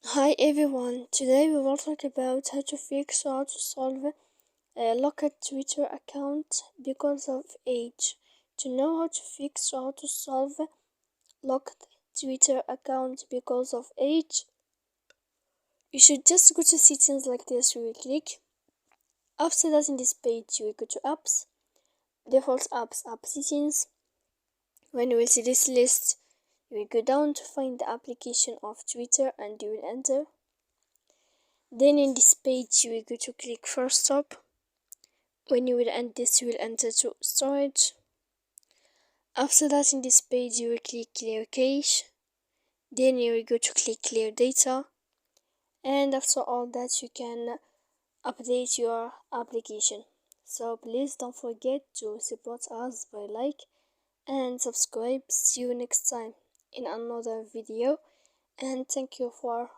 Hi everyone, today we will talk about how to fix or how to solve a locked Twitter account because of age. To know how to fix or how to solve a locked Twitter account because of age, you should just go to settings like this. You will click. After that, in this page, you will go to apps, default apps, app settings. When you will see this list, you will go down to find the application of Twitter and you will enter. Then in this page, you will go to click first stop. When you will end this, you will enter to storage. After that, in this page, you will click clear cache. Then you will go to click clear data. And after all that, you can update your application. So please don't forget to support us by like and subscribe. See you next time in another video. And thank you for